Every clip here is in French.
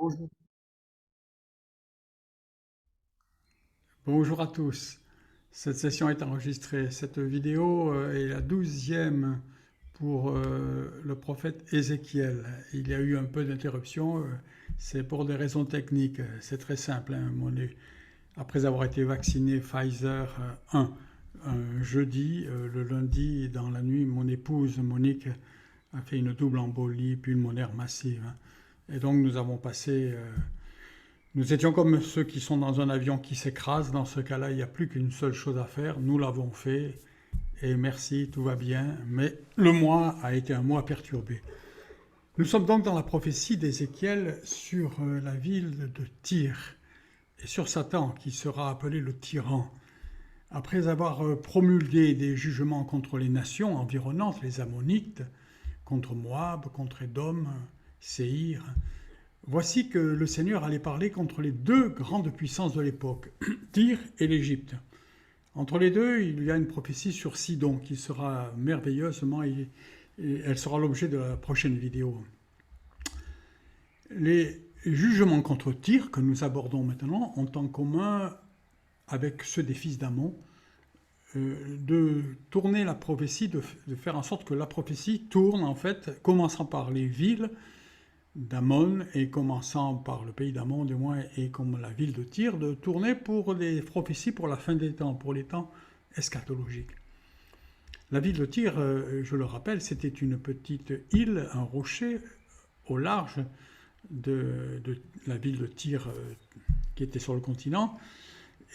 Bonjour. Bonjour à tous. Cette session est enregistrée. Cette vidéo est la 12e pour le prophète Ézéchiel. Il y a eu un peu d'interruption. C'est pour des raisons techniques. C'est très simple, hein. Après avoir été vacciné Pfizer 1 un jeudi, le lundi dans la nuit, mon épouse Monique a fait une double embolie pulmonaire massive, hein. Et donc nous étions comme ceux qui sont dans un avion qui s'écrase. Dans ce cas-là, il n'y a plus qu'une seule chose à faire. Nous l'avons fait et merci, tout va bien. Mais le mois a été un mois perturbé. Nous sommes donc dans la prophétie d'Ézéchiel sur la ville de Tyr et sur Satan qui sera appelé le tyran. Après avoir promulgué des jugements contre les nations environnantes, les Ammonites, contre Moab, contre Édom, Séhir, voici que le Seigneur allait parler contre les deux grandes puissances de l'époque, Tyr et l'Égypte. Entre les deux, il y a une prophétie sur Sidon qui sera merveilleusement et elle sera l'objet de la prochaine vidéo. Les jugements contre Tyr que nous abordons maintenant ont en commun avec ceux des fils d'Amon de tourner la prophétie, de faire en sorte que la prophétie tourne en fait, commençant par les villes d'Amon et commençant par le pays d'Amon du moins et comme la ville de Tyr, de tourner pour des prophéties pour la fin des temps, pour les temps eschatologiques. La ville de Tyr, je le rappelle, c'était une petite île, un rocher au large de la ville de Tyr qui était sur le continent.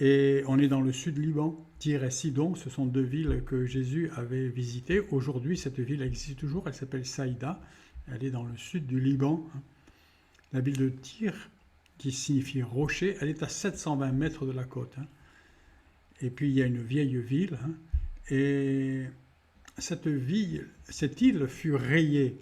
Et on est dans le sud Liban. Tyr et Sidon, ce sont deux villes que Jésus avait visitées. Aujourd'hui, cette ville existe toujours, elle s'appelle Saïda. Elle est dans le sud du Liban. La ville de Tyr, qui signifie rocher, elle est à 720 mètres de la côte. Et puis il y a une vieille ville. Et cette île fut rayée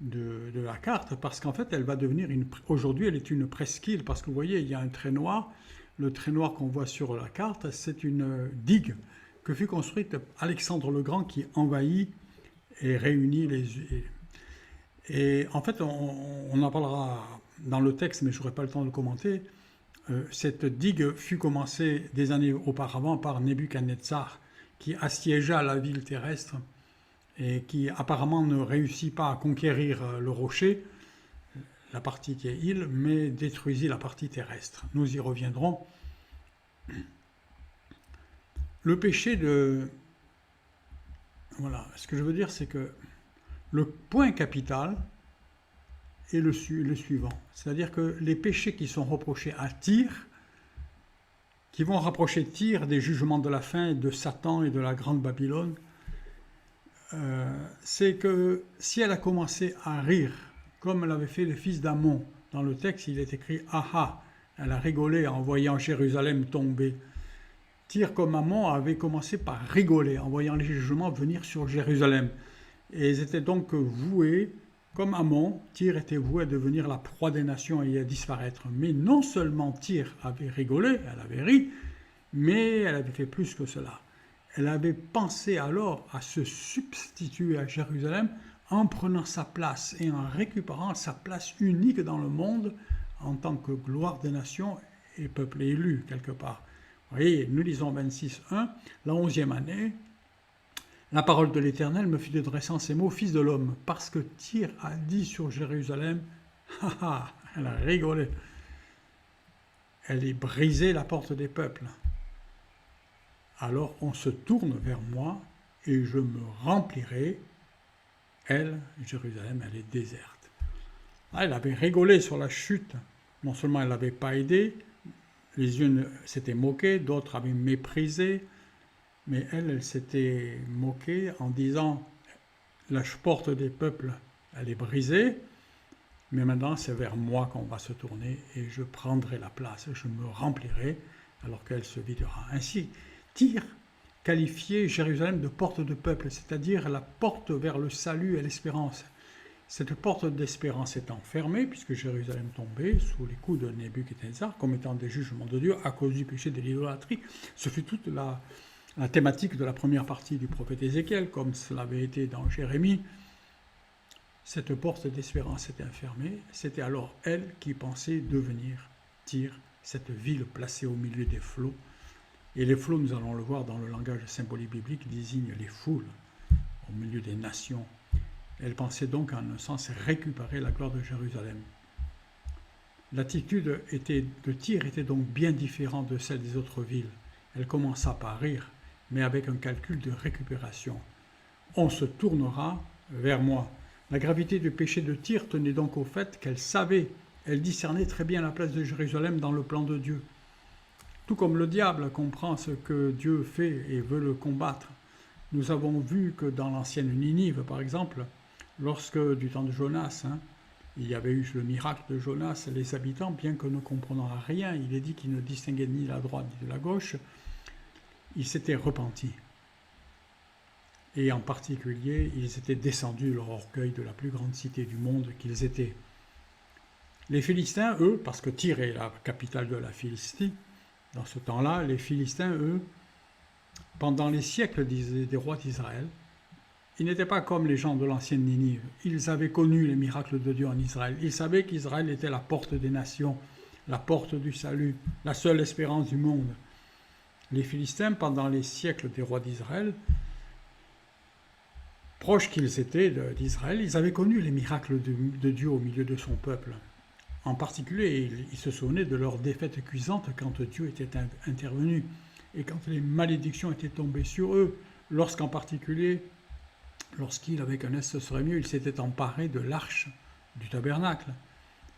de la carte parce qu'en fait elle va devenir aujourd'hui elle est une presqu'île parce que vous voyez il y a un trait noir. Le trait noir qu'on voit sur la carte, c'est une digue que fut construite Alexandre le Grand qui envahit et réunit les. Et en fait, on en parlera dans le texte, mais je n'aurai pas le temps de le commenter. Cette digue fut commencée des années auparavant par Nebuchadnezzar, qui assiégea la ville terrestre et qui apparemment ne réussit pas à conquérir le rocher, la partie qui est île, mais détruisit la partie terrestre. Nous y reviendrons. Le péché de. Voilà, ce que je veux dire, c'est que le point capital est le suivant. C'est-à-dire que les péchés qui sont reprochés à Tyr, qui vont rapprocher Tyr des jugements de la fin, de Satan et de la grande Babylone, c'est que si elle a commencé à rire, comme l'avaient fait les fils d'Amon, dans le texte il est écrit « Ah, elle a rigolé en voyant Jérusalem tomber ». Tyr comme Amon avaient commencé par rigoler en voyant les jugements venir sur Jérusalem. Et ils étaient donc voués, comme Amon, Tyr était voué à devenir la proie des nations et à disparaître. Mais non seulement Tyr avait rigolé, elle avait ri, mais elle avait fait plus que cela. Elle avait pensé alors à se substituer à Jérusalem en prenant sa place et en récupérant sa place unique dans le monde en tant que gloire des nations et peuple élu quelque part. Vous voyez, nous lisons 26.1, la 11e année, la parole de l'Éternel me fit adresser ces mots, fils de l'homme, parce que Tyr a dit sur Jérusalem, elle a rigolé, elle est brisée la porte des peuples. Alors on se tourne vers moi et je me remplirai. Elle, Jérusalem, elle est déserte. Elle avait rigolé sur la chute. Non seulement elle n'avait pas aidé, les unes s'étaient moquées, d'autres avaient méprisé, mais elle s'était moquée en disant la porte des peuples, elle est brisée, mais maintenant c'est vers moi qu'on va se tourner et je prendrai la place, je me remplirai alors qu'elle se videra. Ainsi, Tyr qualifiait Jérusalem de porte de peuple, c'est-à-dire la porte vers le salut et l'espérance. Cette porte d'espérance étant fermée, puisque Jérusalem tombait sous les coups de Nebuchadnezzar, comme étant des jugements de Dieu à cause du péché de l'idolâtrie, ce fut toute la thématique de la première partie du prophète Ézéchiel, comme cela avait été dans Jérémie. Cette porte d'espérance était fermée. C'était alors elle qui pensait devenir Tyr, cette ville placée au milieu des flots. Et les flots, nous allons le voir dans le langage symbolique biblique, désignent les foules au milieu des nations. Elle pensait donc en un sens récupérer la gloire de Jérusalem. L'attitude de Tyr était donc bien différente de celle des autres villes. Elle commença par rire, mais avec un calcul de récupération. On se tournera vers moi. La gravité du péché de Tyr tenait donc au fait qu'elle savait, elle discernait très bien la place de Jérusalem dans le plan de Dieu. Tout comme le diable comprend ce que Dieu fait et veut le combattre. Nous avons vu que dans l'ancienne Ninive, par exemple, lorsque du temps de Jonas, il y avait eu le miracle de Jonas, les habitants, bien que ne comprenant rien, il est dit qu'ils ne distinguaient ni la droite ni de la gauche, ils s'étaient repentis. Et en particulier, ils étaient descendus de leur orgueil de la plus grande cité du monde qu'ils étaient. Les Philistins, eux, parce que Tyr est la capitale de la Philistie, dans ce temps-là, les Philistins, eux, pendant les siècles des rois d'Israël, ils n'étaient pas comme les gens de l'ancienne Ninive. Ils avaient connu les miracles de Dieu en Israël. Ils savaient qu'Israël était la porte des nations, la porte du salut, la seule espérance du monde. Les Philistins, pendant les siècles des rois d'Israël, proches qu'ils étaient d'Israël, ils avaient connu les miracles de Dieu au milieu de son peuple. En particulier, ils se souvenaient de leur défaite cuisante quand Dieu était intervenu et quand les malédictions étaient tombées sur eux, lorsqu'en particulier, lorsqu'il, avec un est ce serait mieux, il s'était emparé de l'arche du tabernacle.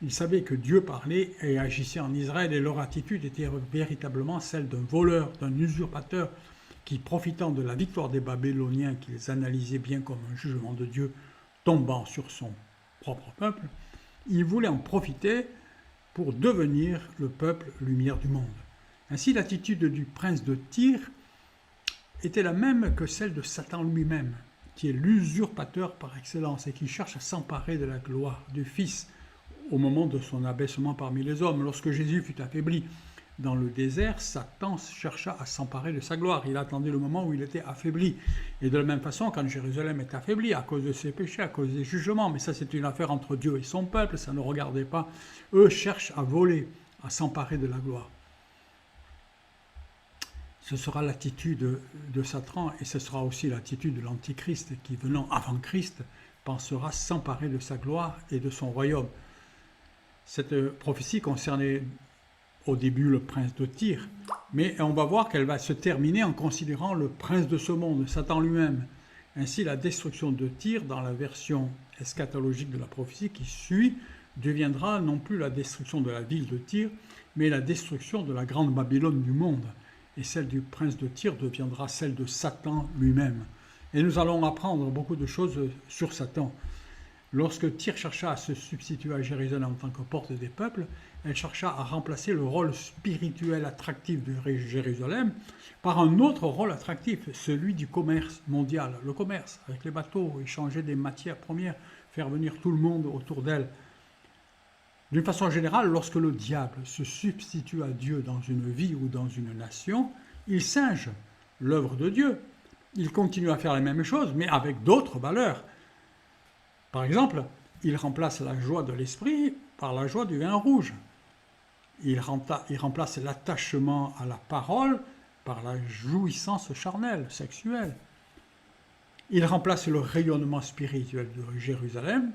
Ils savaient que Dieu parlait et agissait en Israël et leur attitude était véritablement celle d'un voleur, d'un usurpateur qui, profitant de la victoire des Babyloniens qu'ils analysaient bien comme un jugement de Dieu tombant sur son propre peuple, il voulait en profiter pour devenir le peuple lumière du monde. Ainsi, l'attitude du prince de Tyr était la même que celle de Satan lui-même, qui est l'usurpateur par excellence et qui cherche à s'emparer de la gloire du Fils au moment de son abaissement parmi les hommes. Lorsque Jésus fut affaibli dans le désert, Satan chercha à s'emparer de sa gloire. Il attendait le moment où il était affaibli. Et de la même façon, quand Jérusalem est affaiblie à cause de ses péchés, à cause des jugements, mais ça c'est une affaire entre Dieu et son peuple, ça ne regardait pas, eux cherchent à voler, à s'emparer de la gloire. Ce sera l'attitude de Satan et ce sera aussi l'attitude de l'Antichrist qui, venant avant Christ, pensera s'emparer de sa gloire et de son royaume. Cette prophétie concernait au début le prince de Tyr, mais on va voir qu'elle va se terminer en considérant le prince de ce monde, Satan lui-même. Ainsi, la destruction de Tyr, dans la version eschatologique de la prophétie qui suit, deviendra non plus la destruction de la ville de Tyr, mais la destruction de la grande Babylone du monde. Et celle du prince de Tyr deviendra celle de Satan lui-même. Et nous allons apprendre beaucoup de choses sur Satan. Lorsque Tyr chercha à se substituer à Jérusalem en tant que porte des peuples, elle chercha à remplacer le rôle spirituel attractif de Jérusalem par un autre rôle attractif, celui du commerce mondial. Le commerce, avec les bateaux, échanger des matières premières, faire venir tout le monde autour d'elle. D'une façon générale, lorsque le diable se substitue à Dieu dans une vie ou dans une nation, il singe l'œuvre de Dieu. Il continue à faire les mêmes choses, mais avec d'autres valeurs. Par exemple, il remplace la joie de l'esprit par la joie du vin rouge. Il remplace l'attachement à la parole par la jouissance charnelle, sexuelle. Il remplace le rayonnement spirituel de Jérusalem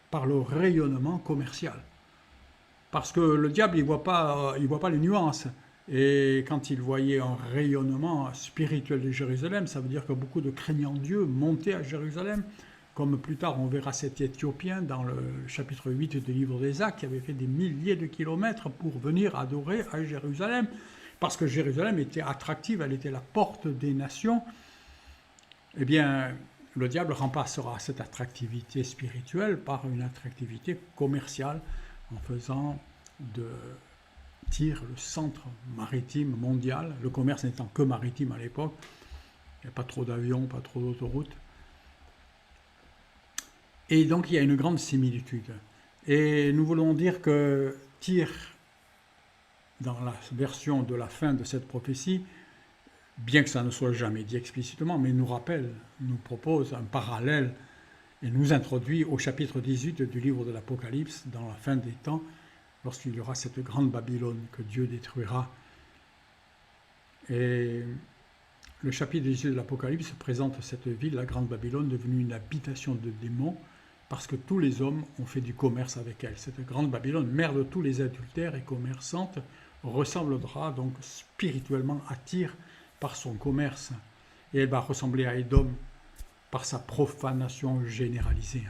par le rayonnement commercial. Parce que le diable, il ne voit pas les nuances. Et quand il voyait un rayonnement spirituel de Jérusalem, ça veut dire que beaucoup de craignants Dieu montaient à Jérusalem, comme plus tard on verra cet Éthiopien dans le chapitre 8 du livre des Actes, qui avait fait des milliers de kilomètres pour venir adorer à Jérusalem, parce que Jérusalem était attractive, elle était la porte des nations. Eh bien, le diable remplacera cette attractivité spirituelle par une attractivité commerciale, en faisant de Tyr le centre maritime mondial, le commerce n'étant que maritime à l'époque, il n'y a pas trop d'avions, pas trop d'autoroutes. Et donc il y a une grande similitude. Et nous voulons dire que Tyr, dans la version de la fin de cette prophétie, bien que ça ne soit jamais dit explicitement, mais nous rappelle, nous propose un parallèle et nous introduit au chapitre 18 du livre de l'Apocalypse, dans la fin des temps, lorsqu'il y aura cette grande Babylone que Dieu détruira. Et le chapitre 18 de l'Apocalypse présente cette ville, la grande Babylone, devenue une habitation de démons, parce que tous les hommes ont fait du commerce avec elle. Cette grande Babylone, mère de tous les adultères et commerçante, ressemblera donc spirituellement à Tyr par son commerce, et elle va ressembler à Édom par sa profanation généralisée.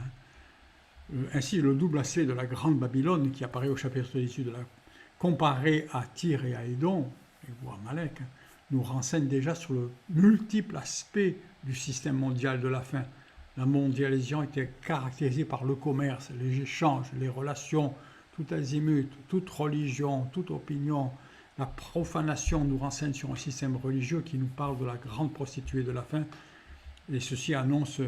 Ainsi, le double aspect de la grande Babylone, qui apparaît au chapitre 18 comparé à Tyr et à Édom, et à Malek, nous renseigne déjà sur le multiple aspect du système mondial de la fin. La mondialisation était caractérisée par le commerce, les échanges, les relations, tout azimut, toute religion, toute opinion. La profanation nous renseigne sur un système religieux qui nous parle de la grande prostituée de la fin. Et ceci annonce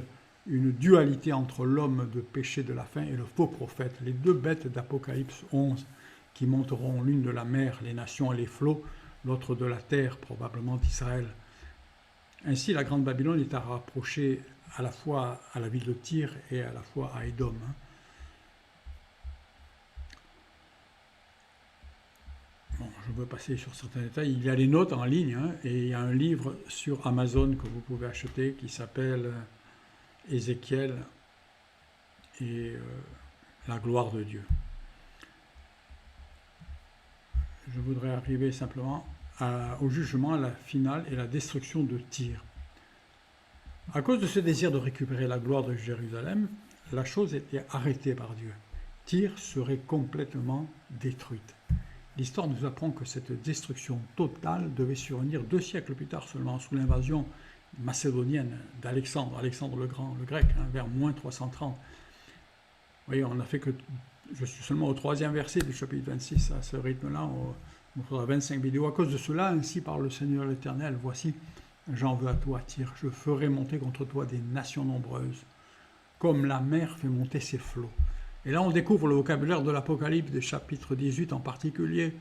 une dualité entre l'homme de péché de la fin et le faux prophète, les deux bêtes d'Apocalypse 11 qui monteront l'une de la mer, les nations et les flots, l'autre de la terre, probablement d'Israël. Ainsi, la grande Babylone est à rapprocher à la fois à la ville de Tyr et à la fois à Édom. Bon, je veux passer sur certains détails. Il y a les notes en ligne, et il y a un livre sur Amazon que vous pouvez acheter qui s'appelle Ézéchiel et la gloire de Dieu. Je voudrais arriver simplement au jugement, à la finale et la destruction de Tyr. À cause de ce désir de récupérer la gloire de Jérusalem, la chose était arrêtée par Dieu. Tyr serait complètement détruite. L'histoire nous apprend que cette destruction totale devait survenir 2 siècles plus tard seulement, sous l'invasion macédonienne d'Alexandre, Alexandre le Grand, le grec, vers moins 330. Vous voyez, on a fait que, je suis seulement au 3e verset du chapitre 26, à ce rythme-là, il faudra 25 vidéos. À cause de cela, ainsi par le Seigneur l'Éternel, voici, j'en veux à toi, Tyr, je ferai monter contre toi des nations nombreuses, comme la mer fait monter ses flots. Et là, on découvre le vocabulaire de l'Apocalypse, des chapitres 18 en particulier.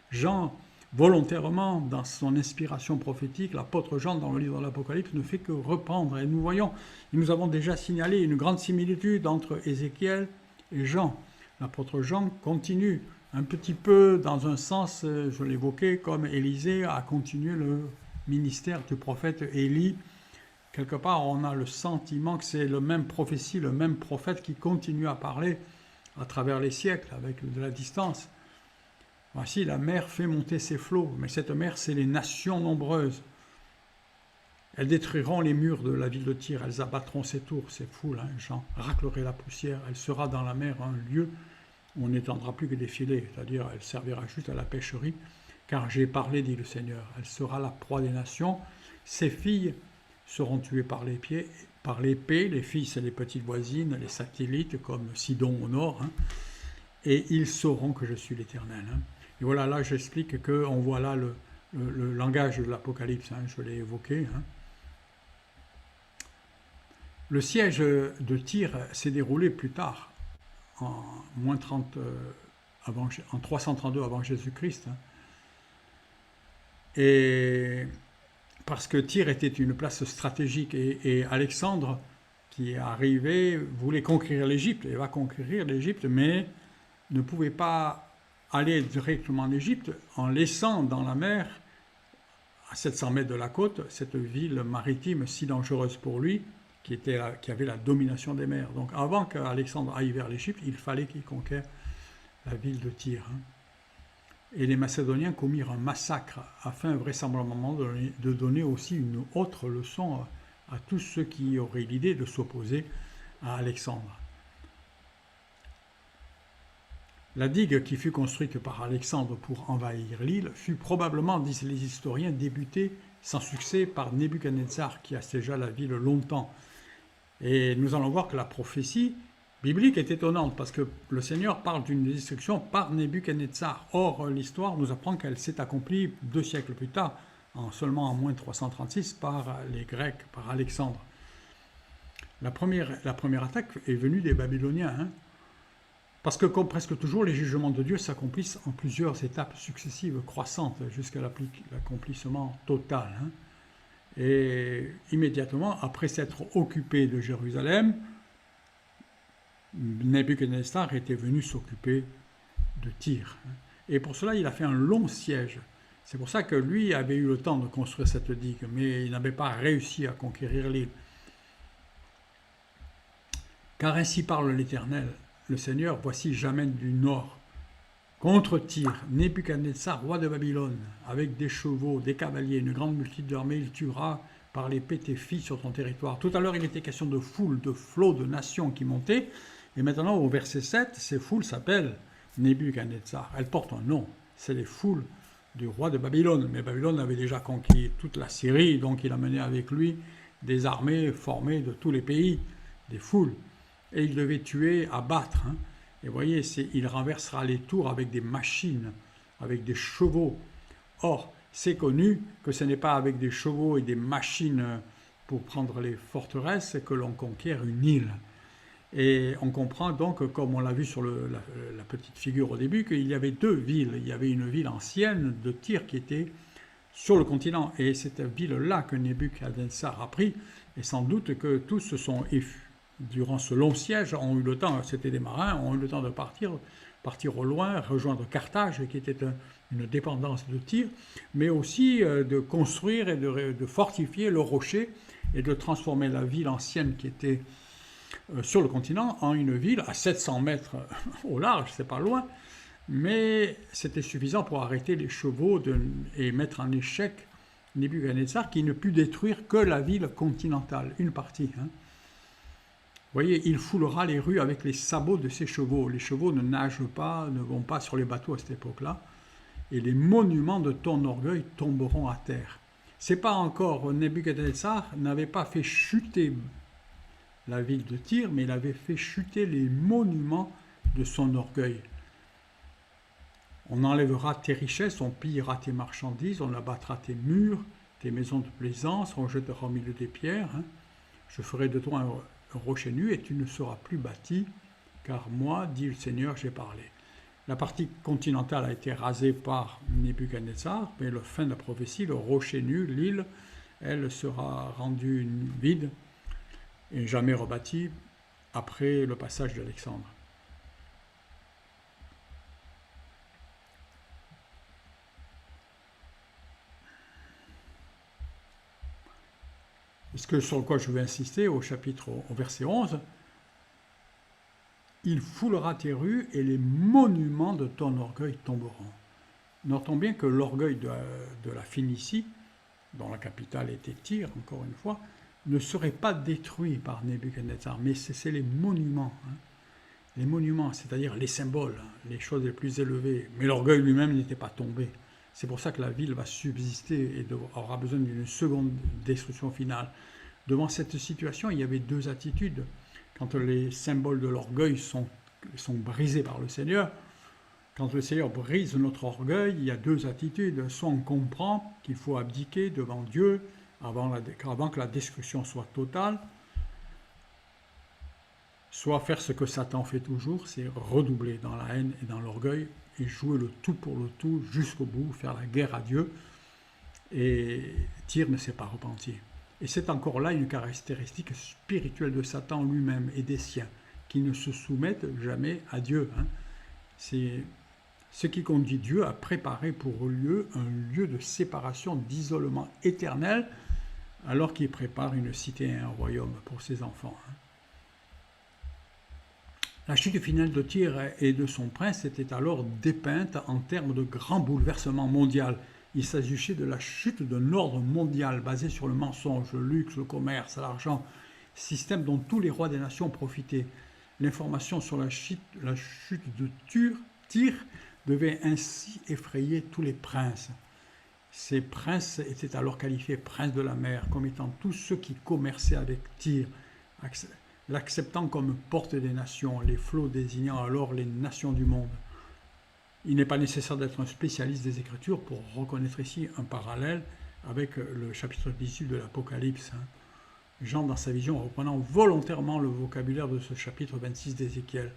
Jean, volontairement, dans son inspiration prophétique, l'apôtre Jean, dans le livre de l'Apocalypse, ne fait que reprendre. Et nous voyons, et nous avons déjà signalé une grande similitude entre Ézéchiel et Jean. L'apôtre Jean continue un petit peu dans un sens, je l'évoquais, comme Élisée a continué le ministère du prophète Élie. Quelque part, on a le sentiment que c'est le même prophétie, le même prophète qui continue à parler à travers les siècles, avec de la distance. Voici, la mer fait monter ses flots, mais cette mer, c'est les nations nombreuses. Elles détruiront les murs de la ville de Tyr, elles abattront ses tours, ses foules, j'en raclerai la poussière. Elle sera dans la mer un lieu où on n'étendra plus que des filets, c'est-à-dire elle servira juste à la pêcherie, car j'ai parlé, dit le Seigneur. Elle sera la proie des nations, ses filles seront tuées par l'épée, les filles c'est les petites voisines, les satellites comme Sidon au nord, et ils sauront que je suis l'Éternel. Et voilà, là j'explique qu'on voit là le langage de l'Apocalypse, je l'ai évoqué. Le siège de Tyr s'est déroulé plus tard, en moins 30, en 332 avant Jésus-Christ. Et parce que Tyr était une place stratégique et Alexandre, qui est arrivé, voulait conquérir l'Égypte, et va conquérir l'Égypte, mais ne pouvait pas aller directement en Égypte en laissant dans la mer, à 700 mètres de la côte, cette ville maritime si dangereuse pour lui, qui avait la domination des mers. Donc avant qu'Alexandre aille vers l'Égypte, il fallait qu'il conquiert la ville de Tyr. Et les Macédoniens commirent un massacre afin vraisemblablement de donner aussi une autre leçon à tous ceux qui auraient l'idée de s'opposer à Alexandre. La digue qui fut construite par Alexandre pour envahir l'île fut probablement, disent les historiens, débutée sans succès par Nebuchadnezzar qui assiégea la ville longtemps. Et nous allons voir que la prophétie biblique est étonnante parce que le Seigneur parle d'une destruction par Nebuchadnezzar. Or, l'histoire nous apprend qu'elle s'est accomplie 2 siècles plus tard, seulement en moins 336, par les Grecs, par Alexandre. La première attaque est venue des Babyloniens, parce que comme presque toujours, les jugements de Dieu s'accomplissent en plusieurs étapes successives croissantes jusqu'à l'accomplissement total. Et immédiatement, après s'être occupé de Jérusalem, Nebuchadnezzar était venu s'occuper de Tyr. Et pour cela, il a fait un long siège. C'est pour ça que lui avait eu le temps de construire cette digue, mais il n'avait pas réussi à conquérir l'île. Car ainsi parle l'Éternel, le Seigneur, voici j'amène du nord contre Tyr, Nebuchadnezzar, roi de Babylone, avec des chevaux, des cavaliers, une grande multitude d'armées, il tuera par l'épée tes filles sur ton territoire. Tout à l'heure, il était question de foule, de flots, de nations qui montaient, et maintenant, au verset 7, ces foules s'appellent Nebuchadnezzar. Elles portent un nom, c'est les foules du roi de Babylone. Mais Babylone avait déjà conquis toute la Syrie, donc il a mené avec lui des armées formées de tous les pays, des foules. Et il devait tuer, abattre. Et vous voyez, il renversera les tours avec des machines, avec des chevaux. Or, c'est connu que ce n'est pas avec des chevaux et des machines pour prendre les forteresses que l'on conquiert une île. Et on comprend donc, comme on l'a vu sur la petite figure au début, qu'il y avait deux villes. Il y avait une ville ancienne de Tyr qui était sur le continent. Et cette ville-là que Nebuchadnezzar a pris, et sans doute que tous se sont durant ce long siège, ont eu le temps, c'était des marins, ont eu le temps de partir au loin, rejoindre Carthage, qui était une dépendance de Tyr, mais aussi de construire et de fortifier le rocher et de transformer la ville ancienne qui était sur le continent en une ville à 700 mètres au large, c'est pas loin, mais c'était suffisant pour arrêter les chevaux et mettre en échec Nebuchadnezzar qui ne put détruire que la ville continentale, une partie. Vous voyez, il foulera les rues avec les sabots de ses chevaux. Les chevaux ne nagent pas, ne vont pas sur les bateaux à cette époque-là, et les monuments de ton orgueil tomberont à terre. C'est pas encore, Nebuchadnezzar n'avait pas fait chuter la ville de Tyr, mais il avait fait chuter les monuments de son orgueil. On enlèvera tes richesses, on pillera tes marchandises, on abattra tes murs, tes maisons de plaisance, on jettera au milieu des pierres. Je ferai de toi un rocher nu et tu ne seras plus bâti, car moi, dit le Seigneur, j'ai parlé. La partie continentale a été rasée par Nebuchadnezzar, mais le fin de la prophétie, le rocher nu, l'île, elle sera rendue vide et jamais rebâti après le passage d'Alexandre. Ce que sur quoi je vais insister au verset 11, il foulera tes rues et les monuments de ton orgueil tomberont. Notons bien que l'orgueil de la Phénicie, dont la capitale était Tyr, encore une fois, ne serait pas détruit par Nebuchadnezzar, mais c'est les monuments. Les monuments, c'est-à-dire les symboles, les choses les plus élevées. Mais l'orgueil lui-même n'était pas tombé. C'est pour ça que la ville va subsister et aura besoin d'une seconde destruction finale. Devant cette situation, il y avait deux attitudes. Quand les symboles de l'orgueil sont brisés par le Seigneur, quand le Seigneur brise notre orgueil, il y a deux attitudes. Soit on comprend qu'il faut abdiquer devant Dieu avant que la destruction soit totale, soit faire ce que Satan fait toujours, c'est redoubler dans la haine et dans l'orgueil et jouer le tout pour le tout jusqu'au bout, faire la guerre à Dieu. Et Tyr ne s'est pas repenti. Et c'est encore là une caractéristique spirituelle de Satan lui-même et des siens, qui ne se soumettent jamais à Dieu. C'est ce qui conduit Dieu à préparer pour eux un lieu de séparation, d'isolement éternel, alors qu'il prépare une cité et un royaume pour ses enfants. La chute finale de Tyr et de son prince était alors dépeinte en termes de grand bouleversement mondial. Il s'agissait de la chute d'un ordre mondial basé sur le mensonge, le luxe, le commerce, l'argent, système dont tous les rois des nations profitaient. L'information sur la chute de Tyr devait ainsi effrayer tous les princes. Ces princes étaient alors qualifiés princes de la mer, comme étant tous ceux qui commerçaient avec Tyr, l'acceptant comme porte des nations, les flots désignant alors les nations du monde. Il n'est pas nécessaire d'être un spécialiste des Écritures pour reconnaître ici un parallèle avec le chapitre 18 de l'Apocalypse. Jean, dans sa vision, reprenant volontairement le vocabulaire de ce chapitre 26 d'Ézéchiel.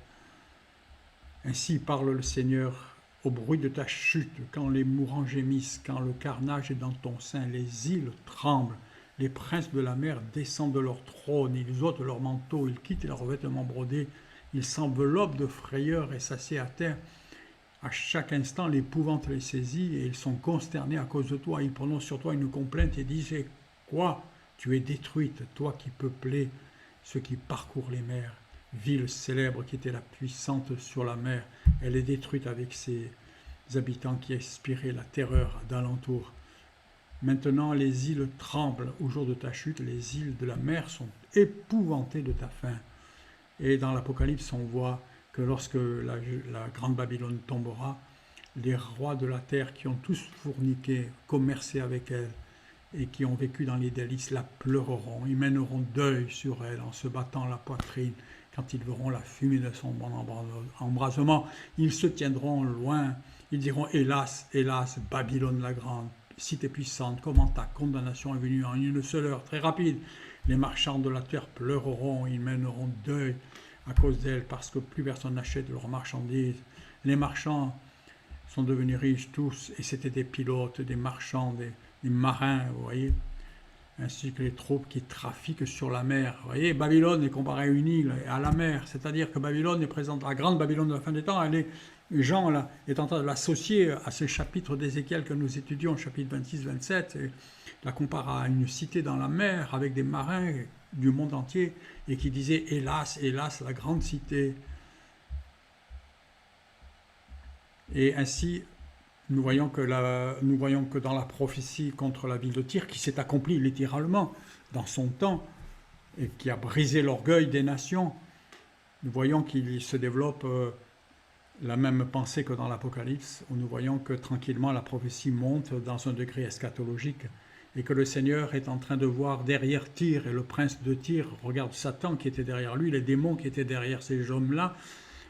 Ainsi parle le Seigneur au bruit de ta chute, quand les mourants gémissent, quand le carnage est dans ton sein, les îles tremblent, les princes de la mer descendent de leur trône, ils ôtent leurs manteaux, ils quittent leurs vêtements brodés, Ils s'enveloppent de frayeur et s'assiedent à terre. À chaque instant, l'épouvante les saisit et ils sont consternés à cause de toi. Ils prononcent sur toi une complainte et disent: quoi? Tu es détruite, toi qui peuplais ceux qui parcourent les mers. Ville célèbre qui était la puissante sur la mer, elle est détruite avec ses habitants qui expiraient la terreur d'alentour. Maintenant les îles tremblent au jour de ta chute, les îles de la mer sont épouvantées de ta fin. Et dans l'Apocalypse, on voit que lorsque la grande Babylone tombera, les rois de la terre qui ont tous fourniqué, commercé avec elle, et qui ont vécu dans les délices, la pleureront, ils mèneront deuil sur elle en se battant la poitrine. Quand ils verront la fumée de son bon embrasement, ils se tiendront loin, ils diront: hélas, hélas, Babylone la grande, cité puissante, comment ta condamnation est venue en une seule heure, très rapide. Les marchands de la terre pleureront, ils mèneront deuil à cause d'elle, parce que plus personne n'achète leurs marchandises. Les marchands sont devenus riches tous, et c'était des pilotes, des marchands, des marins, vous voyez, ainsi que les troupes qui trafiquent sur la mer. Vous voyez, Babylone est comparée à une île et à la mer, c'est-à-dire que Babylone est présente, la grande Babylone de la fin des temps. Jean là, est en train de l'associer à ce chapitre d'Ézéchiel que nous étudions, chapitre 26-27, et la compare à une cité dans la mer avec des marins du monde entier, et qui disait: hélas, hélas, la grande cité. Et ainsi, nous voyons que dans la prophétie contre la ville de Tyr, qui s'est accomplie littéralement dans son temps, et qui a brisé l'orgueil des nations, nous voyons qu'il se développe la même pensée que dans l'Apocalypse, où nous voyons que tranquillement la prophétie monte dans un degré eschatologique, et que le Seigneur est en train de voir derrière Tyr, et le prince de Tyr regarde Satan qui était derrière lui, les démons qui étaient derrière ces hommes-là,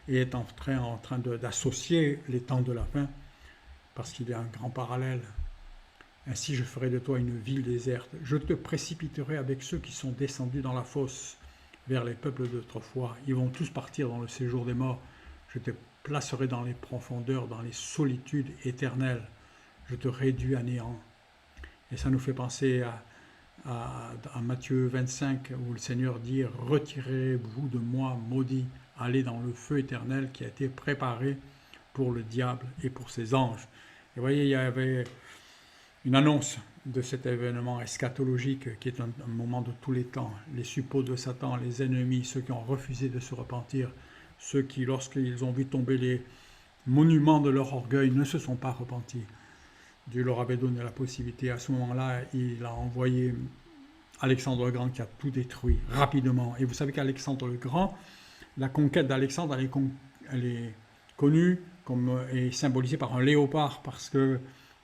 et est en train d'associer les temps de la fin, parce qu'il y a un grand parallèle. Ainsi je ferai de toi une ville déserte, je te précipiterai avec ceux qui sont descendus dans la fosse vers les peuples d'autrefois, ils vont tous partir dans le séjour des morts, je te placerai dans les profondeurs, dans les solitudes éternelles, je te réduis à néant. Et ça nous fait penser à Matthieu 25, où le Seigneur dit: retirez-vous de moi, maudits, allez dans le feu éternel qui a été préparé pour le diable et pour ses anges. Et vous voyez, il y avait une annonce de cet événement eschatologique qui est un moment de tous les temps. Les suppôts de Satan, les ennemis, ceux qui ont refusé de se repentir, ceux qui, lorsqu'ils ont vu tomber les monuments de leur orgueil, ne se sont pas repentis. Dieu leur avait donné la possibilité. À ce moment-là, il a envoyé Alexandre le Grand qui a tout détruit rapidement. Et vous savez qu'Alexandre le Grand, la conquête d'Alexandre, elle est connue et symbolisée par un léopard, parce que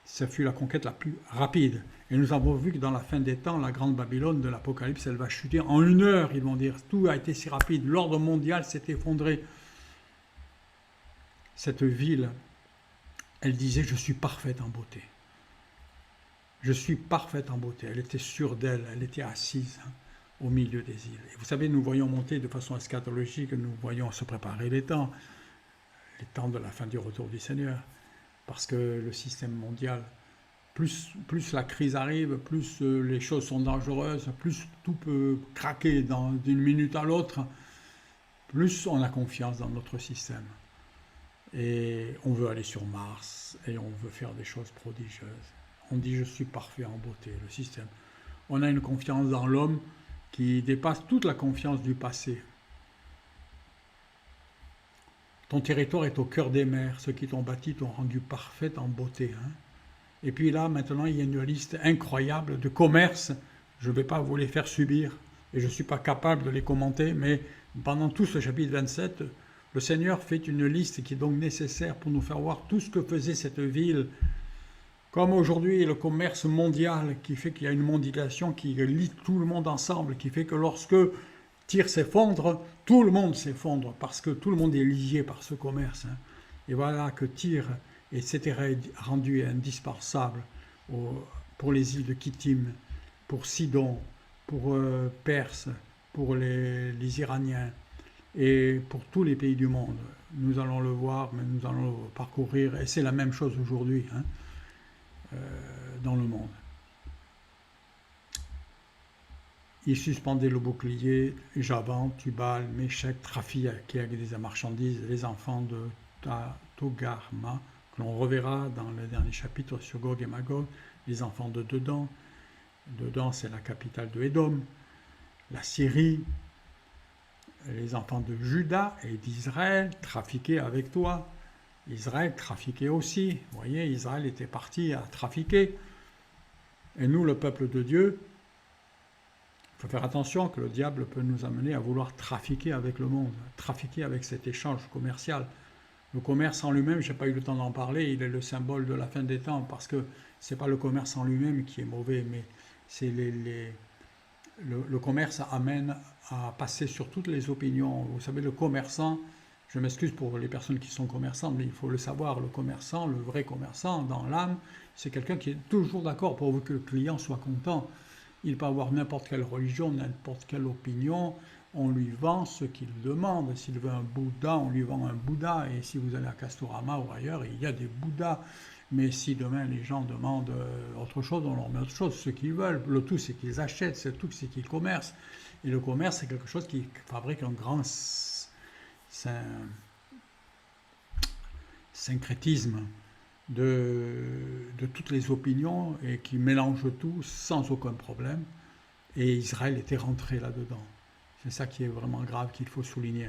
ça fut la conquête la plus rapide. Et nous avons vu que dans la fin des temps, la grande Babylone de l'Apocalypse, elle va chuter en une heure, ils vont dire. Tout a été si rapide. L'ordre mondial s'est effondré. Cette ville, elle disait: je suis parfaite en beauté. Je suis parfaite en beauté. Elle était sûre d'elle, elle était assise au milieu des îles. Et vous savez, nous voyons monter de façon eschatologique, nous voyons se préparer les temps de la fin du retour du Seigneur. Parce que le système mondial, plus la crise arrive, plus les choses sont dangereuses, plus tout peut craquer d'une minute à l'autre, plus on a confiance dans notre système. Et on veut aller sur Mars, et on veut faire des choses prodigieuses. On dit: je suis parfait en beauté, le système. On a une confiance dans l'homme qui dépasse toute la confiance du passé. Ton territoire est au cœur des mers, ceux qui t'ont bâti t'ont rendu parfaite en beauté. Et puis là, maintenant, il y a une liste incroyable de commerces, je ne vais pas vous les faire subir, et je ne suis pas capable de les commenter, mais pendant tout ce chapitre 27, le Seigneur fait une liste qui est donc nécessaire pour nous faire voir tout ce que faisait cette ville. Comme aujourd'hui, le commerce mondial qui fait qu'il y a une mondialisation qui lie tout le monde ensemble, qui fait que lorsque Tyr s'effondre, tout le monde s'effondre, parce que tout le monde est lié par ce commerce. Et voilà que Tyr s'était rendu indispensable pour les îles de Kittim, pour Sidon, pour Perse, pour les Iraniens, et pour tous les pays du monde. Nous allons le voir, mais nous allons le parcourir, et c'est la même chose aujourd'hui, dans le monde. il suspendait le bouclier, Javan, Tubal, Méchec, trafiquaient avec des marchandises, les enfants de Togarma, que l'on reverra dans le dernier chapitre sur Gog et Magog, les enfants de Dedan. Dedan, c'est la capitale de Édom, la Syrie, les enfants de Juda et d'Israël trafiquaient avec toi. Israël trafiquait aussi. Vous voyez, Israël était parti à trafiquer. Et nous, le peuple de Dieu, il faut faire attention que le diable peut nous amener à vouloir trafiquer avec le monde, trafiquer avec cet échange commercial. Le commerce en lui-même, je n'ai pas eu le temps d'en parler, il est le symbole de la fin des temps, parce que ce n'est pas le commerce en lui-même qui est mauvais, mais c'est le commerce amène à passer sur toutes les opinions. Vous savez, le commerçant, je m'excuse pour les personnes qui sont commerçantes, mais il faut le savoir, le commerçant, le vrai commerçant, dans l'âme, c'est quelqu'un qui est toujours d'accord pour que le client soit content. Il peut avoir n'importe quelle religion, n'importe quelle opinion, on lui vend ce qu'il demande. S'il veut un Bouddha, on lui vend un Bouddha. Et si vous allez à Castorama ou ailleurs, il y a des Bouddhas. Mais si demain les gens demandent autre chose, on leur met autre chose, ce qu'ils veulent. Le tout, c'est qu'ils achètent, le tout, c'est qu'ils commercent. Et le commerce, c'est quelque chose qui fabrique un grand syncrétisme de toutes les opinions et qui mélange tout sans aucun problème. Et Israël était rentré là-dedans. C'est ça qui est vraiment grave, qu'il faut souligner.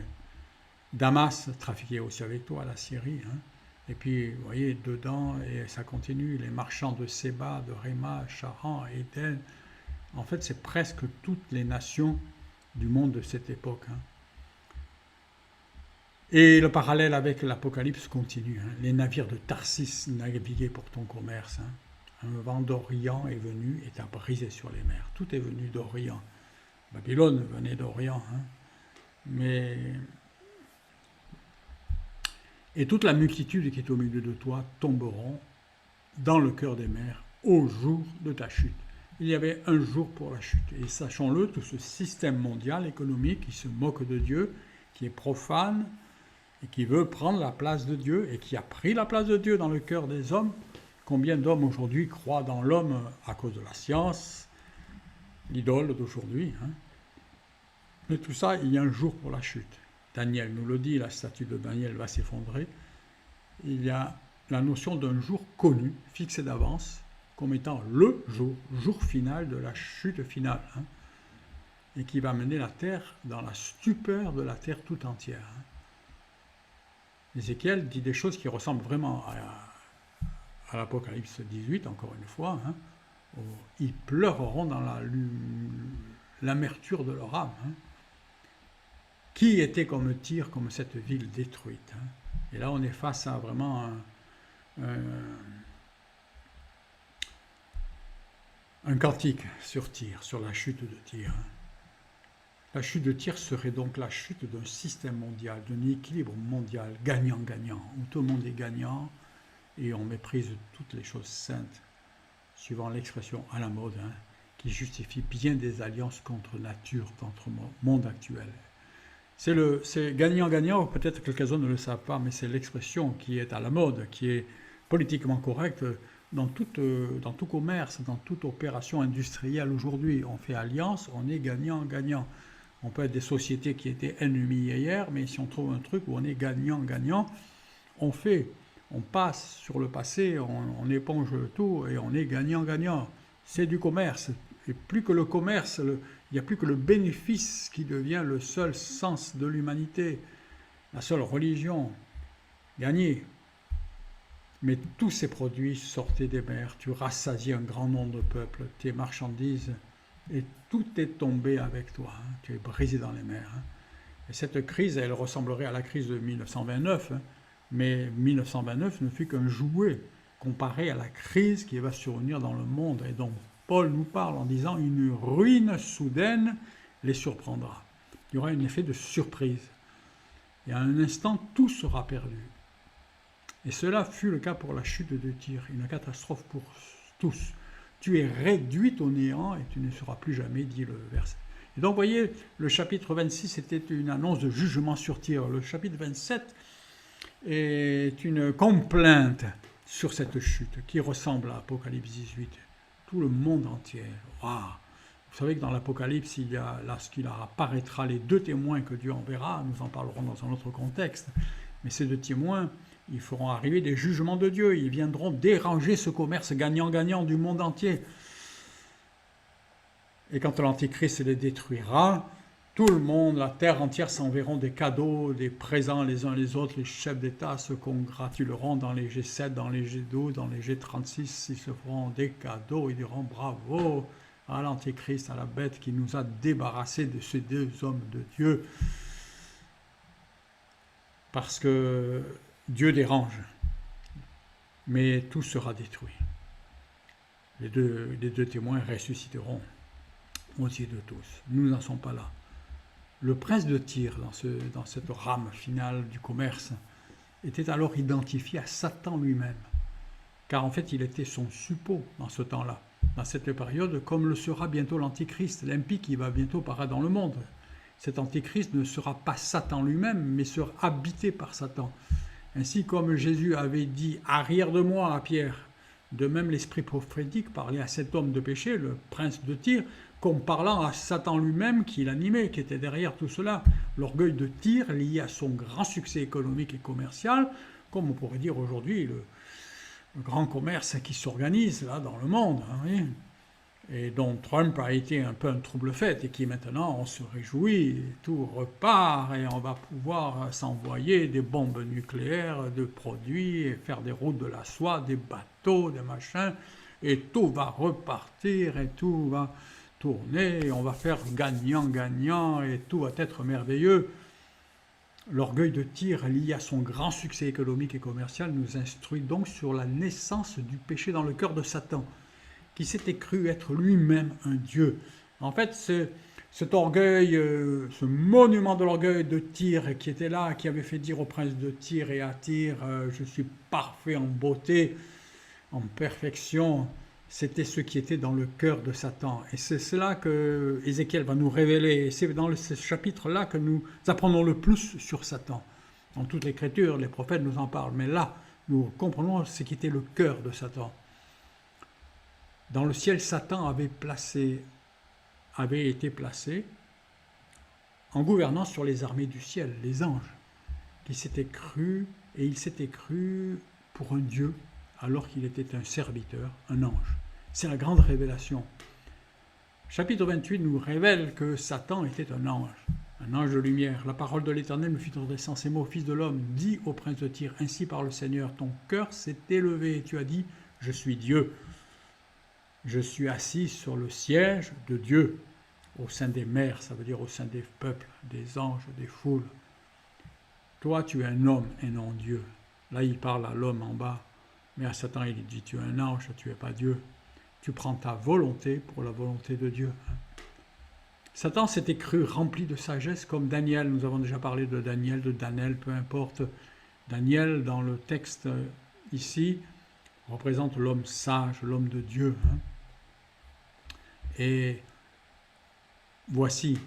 Damas trafiquait aussi avec toi, la Syrie. Hein. Et puis, vous voyez, dedans, et ça continue, les marchands de Séba, de Réma, Charan, Éden. En fait, c'est presque toutes les nations du monde de cette époque. Hein. Et le parallèle avec l'Apocalypse continue. Hein. Les navires de Tarsis naviguaient pour ton commerce. Hein. Un vent d'Orient est venu et t'a brisé sur les mers. Tout est venu d'Orient. Babylone venait d'Orient. Hein. Mais... Et toute la multitude qui est au milieu de toi tomberont dans le cœur des mers au jour de ta chute. Il y avait un jour pour la chute. Et sachons-le, tout ce système mondial économique qui se moque de Dieu, qui est profane, et qui veut prendre la place de Dieu, et qui a pris la place de Dieu dans le cœur des hommes. Combien d'hommes aujourd'hui croient dans l'homme à cause de la science, l'idole d'aujourd'hui. Hein. Mais tout ça, il y a un jour pour la chute. Daniel nous le dit, la statue de Daniel va s'effondrer. Il y a la notion d'un jour connu, fixé d'avance, comme étant le jour final de la chute finale, hein, et qui va mener la terre dans la stupeur de la terre tout entière. Hein. Ézéchiel dit des choses qui ressemblent vraiment à l'Apocalypse 18, encore une fois. Hein, où ils pleureront dans l'amertume de leur âme. Hein. Qui était comme Tyr, comme cette ville détruite. Hein. Et là, on est face à vraiment un cantique sur Tyr, sur la chute de Tyr. Hein. La chute de Tyr serait donc la chute d'un système mondial, d'un équilibre mondial, gagnant-gagnant, où tout le monde est gagnant et on méprise toutes les choses saintes, suivant l'expression à la mode, hein, qui justifie bien des alliances contre nature, contre le monde actuel. C'est gagnant-gagnant, peut-être quelques-uns ne le savent pas, mais c'est l'expression qui est à la mode, qui est politiquement correcte dans tout commerce, dans toute opération industrielle aujourd'hui. On fait alliance, on est gagnant-gagnant. On peut être des sociétés qui étaient ennemies hier, mais si on trouve un truc où on est gagnant-gagnant, on passe sur le passé, on éponge tout et on est gagnant-gagnant. C'est du commerce. Et plus que le commerce, il n'y a plus que le bénéfice qui devient le seul sens de l'humanité, la seule religion. Gagner. Mais tous ces produits sortaient des mers, tu rassasies un grand nombre de peuples, tes marchandises, et tout est tombé avec toi, hein, tu es brisé dans les mers. Hein. Et cette crise, elle ressemblerait à la crise de 1929, hein, mais 1929 ne fut qu'un jouet comparé à la crise qui va survenir dans le monde, et dont Paul nous parle en disant « une ruine soudaine les surprendra ». Il y aura un effet de surprise. Et à un instant, tout sera perdu. Et cela fut le cas pour la chute de Tyr, une catastrophe pour tous. Tu es réduit au néant et tu ne seras plus jamais, dit le verset. Et donc, vous voyez, le chapitre 26 était une annonce de jugement sur Tyr. Le chapitre 27 est une complainte sur cette chute qui ressemble à Apocalypse 18. Tout le monde entier, waouh, Vous savez que dans l'Apocalypse, lorsqu'il apparaîtra les deux témoins que Dieu enverra, nous en parlerons dans un autre contexte, mais ces deux témoins, ils feront arriver des jugements de Dieu, ils viendront déranger ce commerce gagnant-gagnant du monde entier. Et quand l'Antéchrist les détruira, tout le monde, la terre entière s'enverront des cadeaux, des présents les uns les autres. Les chefs d'État se congratuleront dans les G7, dans les G12, dans les G36. Ils se feront des cadeaux, ils diront bravo à l'Antéchrist, à la bête qui nous a débarrassés de ces deux hommes de Dieu. Parce que Dieu dérange, mais tout sera détruit. Les deux témoins ressusciteront aux yeux de tous. Nous n'en sommes pas là. Le prince de Tyr, dans cette rame finale du commerce, était alors identifié à Satan lui-même, car en fait il était son suppôt dans ce temps-là, dans cette période, comme le sera bientôt l'Antichrist, l'impie qui va bientôt paraître dans le monde. Cet Antichrist ne sera pas Satan lui-même, mais sera habité par Satan. Ainsi comme Jésus avait dit « Arrière de moi » à Pierre, de même l'esprit prophétique parlait à cet homme de péché, le prince de Tyr, comme parlant à Satan lui-même qui l'animait, qui était derrière tout cela. L'orgueil de Tyr lié à son grand succès économique et commercial, comme on pourrait dire aujourd'hui le grand commerce qui s'organise là dans le monde, hein, oui, et dont Trump a été un peu un trouble-fête et qui maintenant on se réjouit, tout repart et on va pouvoir s'envoyer des bombes nucléaires, de produits, et faire des routes de la soie, des bateaux, des machins, et tout va repartir et tout va tourner, et on va faire gagnant-gagnant et tout va être merveilleux. L'orgueil de Tyr, lié à son grand succès économique et commercial, nous instruit donc sur la naissance du péché dans le cœur de Satan, qui s'était cru être lui-même un dieu. En fait, cet orgueil, ce monument de l'orgueil de Tyr qui était là, qui avait fait dire au prince de Tyr et à Tyr, je suis parfait en beauté, en perfection, c'était ce qui était dans le cœur de Satan. Et c'est cela que Ézéchiel va nous révéler. Et c'est dans ce chapitre-là que nous apprenons le plus sur Satan. Dans toute l'Écriture, les prophètes nous en parlent. Mais là, nous comprenons ce qui était le cœur de Satan. Dans le ciel, Satan avait été placé en gouvernant sur les armées du ciel, les anges, qui s'étaient crus, et il s'était cru pour un Dieu, alors qu'il était un serviteur, un ange. C'est la grande révélation. Chapitre 28 nous révèle que Satan était un ange de lumière. La parole de l'Éternel me fit adresser ces mots, fils de l'homme, dis au prince de Tyr, ainsi par le Seigneur, ton cœur s'est élevé, et tu as dit, je suis Dieu. Je suis assis sur le siège de Dieu, au sein des mers, ça veut dire au sein des peuples, des anges, des foules. Toi, tu es un homme et non Dieu. Là, il parle à l'homme en bas. Mais à Satan, il dit, tu es un ange, tu n'es pas Dieu. Tu prends ta volonté pour la volonté de Dieu. Satan s'était cru rempli de sagesse comme Daniel. Nous avons déjà parlé de Daniel, peu importe. Daniel, dans le texte ici, représente l'homme sage, l'homme de Dieu. Et voici,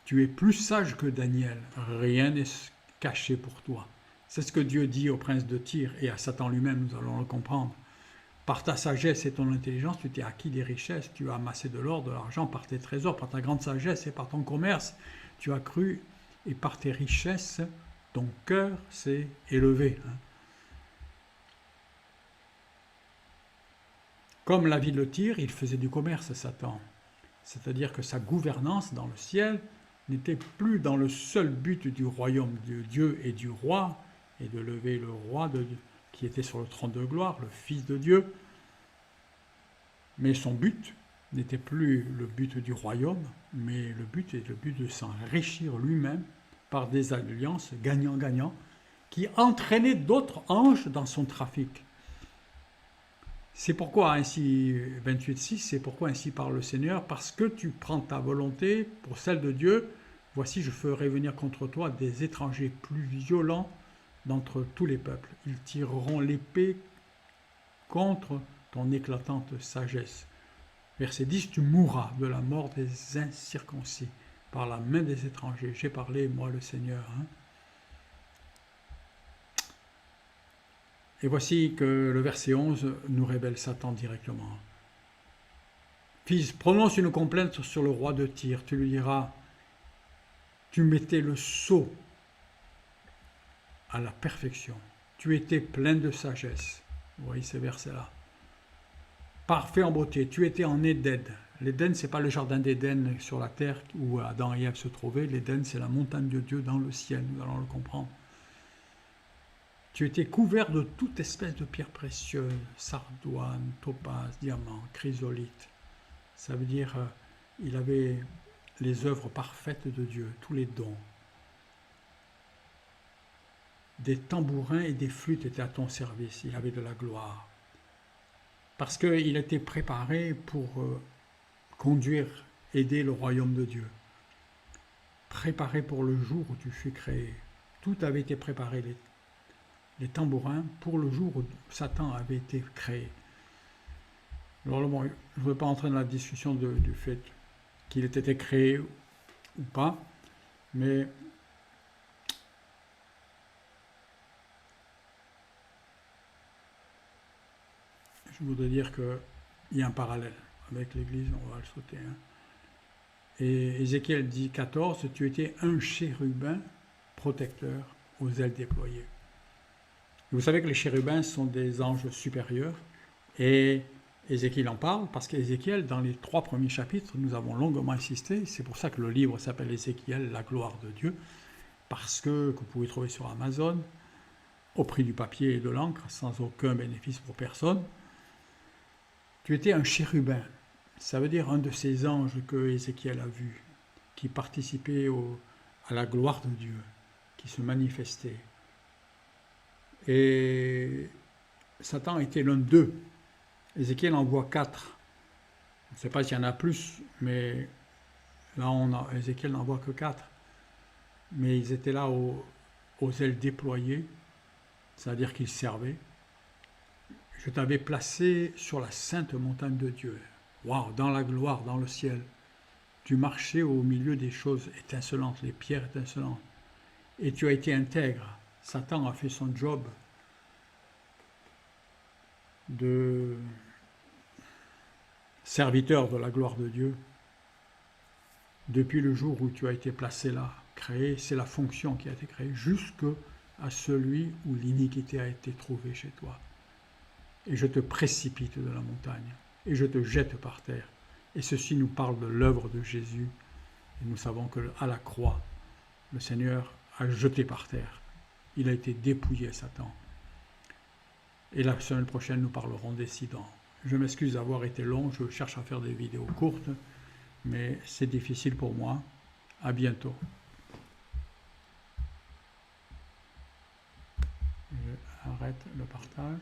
tu es plus sage que Daniel. Rien n'est caché pour toi. C'est ce que Dieu dit au prince de Tyr et à Satan lui-même, nous allons le comprendre. Par ta sagesse et ton intelligence, tu t'es acquis des richesses, tu as amassé de l'or, de l'argent par tes trésors, par ta grande sagesse et par ton commerce, tu as cru, et par tes richesses, ton cœur s'est élevé. Comme la ville de Tyr, il faisait du commerce, Satan. C'est-à-dire que sa gouvernance dans le ciel n'était plus dans le seul but du royaume de Dieu et du roi, et de lever le roi qui était sur le trône de gloire, le Fils de Dieu. Mais son but n'était plus le but du royaume, mais le but est le but de s'enrichir lui-même par des alliances gagnant-gagnant qui entraînaient d'autres anges dans son trafic. C'est pourquoi ainsi, 28.6, c'est pourquoi ainsi parle le Seigneur, parce que tu prends ta volonté pour celle de Dieu, voici je ferai venir contre toi des étrangers plus violents d'entre tous les peuples. Ils tireront l'épée contre ton éclatante sagesse. Verset 10, tu mourras de la mort des incirconcis par la main des étrangers. J'ai parlé, moi le Seigneur. Et voici que le verset 11 nous révèle Satan directement. Fils, prononce une complainte sur le roi de Tyr. Tu lui diras, tu mettais le sceau à la perfection. Tu étais plein de sagesse. Vous voyez ces versets-là. Parfait en beauté. Tu étais en Éden. L'Éden, ce n'est pas le jardin d'Éden sur la terre où Adam et Ève se trouvaient. L'Éden, c'est la montagne de Dieu dans le ciel. Nous allons le comprendre. Tu étais couvert de toute espèce de pierres précieuses, sardoine, topaz, diamant, chrysolite. Ça veut dire il avait les œuvres parfaites de Dieu, tous les dons. Des tambourins et des flûtes étaient à ton service. Il avait de la gloire. Parce qu'il était préparé pour conduire, aider le royaume de Dieu. Préparé pour le jour où tu fus créé. Tout avait été préparé, les tambourins, pour le jour où Satan avait été créé. Alors bon, je ne veux pas entrer dans la discussion du fait qu'il ait été créé ou pas, mais je voudrais dire qu'il y a un parallèle avec l'Église, on va le sauter. Hein. Et Ézéchiel dit 14, tu étais un chérubin protecteur aux ailes déployées. Vous savez que les chérubins sont des anges supérieurs, et Ézéchiel en parle, parce qu'Ézéchiel, dans les 3 premiers chapitres, nous avons longuement insisté, c'est pour ça que le livre s'appelle Ézéchiel, la gloire de Dieu, parce que vous pouvez trouver sur Amazon, au prix du papier et de l'encre, sans aucun bénéfice pour personne. Tu étais un chérubin, ça veut dire un de ces anges que Ézéchiel a vus, qui participait à la gloire de Dieu, qui se manifestait. Et Satan était l'un d'eux. Ézéchiel en voit 4. On ne sait pas s'il y en a plus, mais là, Ézéchiel n'en voit que 4. Mais ils étaient là aux ailes déployées, c'est-à-dire qu'ils servaient. Je t'avais placé sur la sainte montagne de Dieu. Waouh, dans la gloire, dans le ciel. Tu marchais au milieu des choses étincelantes, les pierres étincelantes. Et tu as été intègre. Satan a fait son job de serviteur de la gloire de Dieu. Depuis le jour où tu as été placé là, créé, c'est la fonction qui a été créée, jusqu'à celui où l'iniquité a été trouvée chez toi. Et je te précipite de la montagne, et je te jette par terre. Et ceci nous parle de l'œuvre de Jésus. Et nous savons qu'à la croix, le Seigneur a jeté par terre. Il a été dépouillé, Satan. Et la semaine prochaine, nous parlerons des 6 dents. Je m'excuse d'avoir été long, je cherche à faire des vidéos courtes, mais c'est difficile pour moi. À bientôt. Je arrête le partage.